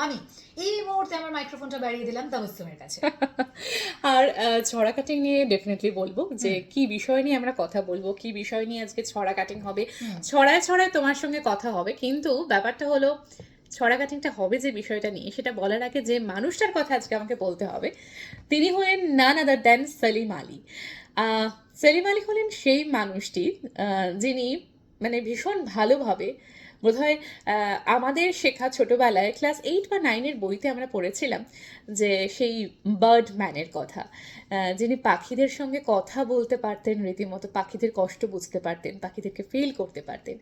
আমি এই মুহূর্তে আমার মাইক্রোফোনটা বাড়িয়ে দিলাম তাবস্সুমের কাছে। আর ছড়া কাটিং নিয়ে ডেফিনেটলি বলবো যে কি বিষয় নিয়ে আমরা কথা বলবো, কি বিষয় নিয়ে আজকে ছড়া কাটিং হবে। ছড়ায় ছড়ায় তোমার সঙ্গে কথা হবে, কিন্তু ব্যাপারটা হলো ছড়া কাটিংটা হবে যে বিষয়টা নিয়ে, সেটা বলার আগে যে মানুষটার কথা আজকে আমাকে বলতে হবে, তিনি হলেন নান আদার দ্যান সেলিম আলী। সেলিম আলী হলেন সেই মানুষটি যিনি মানে ভীষণ ভালোভাবে বোধহয় আমাদের শেখা ছোটবেলায় ক্লাস 8 বা 9-এর বইতে আমরা পড়েছিলাম যে সেই বার্ড ম্যানের কথা, যিনি পাখিদের সঙ্গে কথা বলতে পারতেন, রীতিমতো পাখিদের কষ্ট বুঝতে পারতেন, পাখিদেরকে ফিল করতে পারতেন।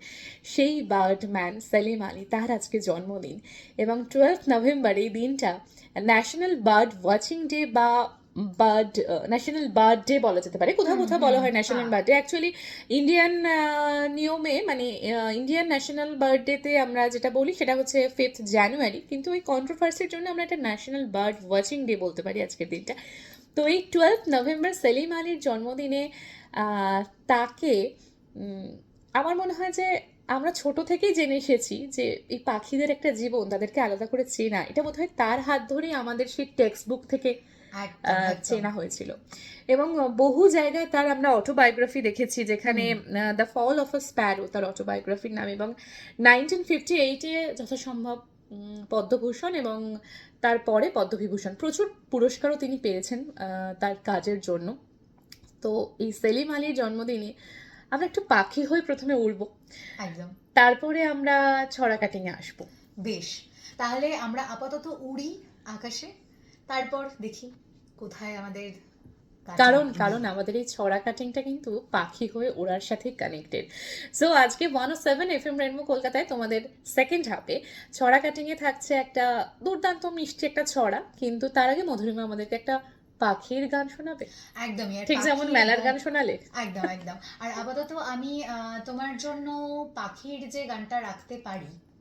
সেই বার্ড ম্যান সেলিম আলী, তার আজকে জন্মদিন। এবং 12 নভেম্বর এই দিনটা ন্যাশনাল বার্ড ওয়াচিং ডে বা বার্ড ন্যাশনাল বার্ড ডে বলা যেতে পারে। কোথাও কোথাও বলা হয় national bird day. Actually Indian নিয়মে মানে ইন্ডিয়ান ন্যাশনাল বার্ড ডেতে আমরা যেটা বলি সেটা হচ্ছে 5th জানুয়ারি, কিন্তু ওই কন্ট্রোভার্সির জন্য আমরা একটা ন্যাশনাল বার্ড ওয়াচিং ডে বলতে পারি আজকের দিনটা। তো এই 12 নভেম্বর সেলিম আলীর জন্মদিনে তাকে আমার মনে হয় যে আমরা ছোট থেকেই জেনে এসেছি যে এই পাখিদের একটা জীবন, তাদেরকে আলাদা করে চেনা, এটা বোধহয় তার হাত ধরেই আমাদের সেই টেক্সট বুক থেকে চেনা হয়েছিল। এবং বহু জায়গায় তার আমরা অটোবায়োগ্রাফি দেখেছি, যেখানে the fall of a sparrow তার অটোবায়োগ্রাফির নাম। এবং 1958-এ যথাসম্ভব পদ্মভূষণ এবং তারপরে পদ্মবিভূষণ, প্রচুর পুরস্কারও তিনি পেয়েছেন তার কাজের জন্য। তো এই সেলিম আলীর জন্মদিনে আমরা একটু পাখি হয়ে প্রথমে উড়বো, একদম। তারপরে আমরা ছড়া কাটিংয়ে আসবো। বেশ, তাহলে আমরা আপাতত উড়ি আকাশে, তারপর দেখি কোথায় আমাদের কারণ কারণ আমাদের এই ছড়া কাটিংটা কিন্তু পাখি হয়ে ওড়ার সাথে কানেক্টেড। সো আজকে 107 FM রেনবো কলকাতায় তোমাদের সেকেন্ড হাফে ছড়া কাটিংয়ে থাকছে একটা দুর্দান্ত মিষ্টি একটা ছড়া, কিন্তু তার আগে মধুরিমা আমাদেরকে একটা পাখির গান শোনাবে। একদমই, ঠিক যেমন মেলার গান শোনালে। একদম একদম। আর আপাতত আমি তোমার জন্য পাখির যে গানটা রাখতে পারি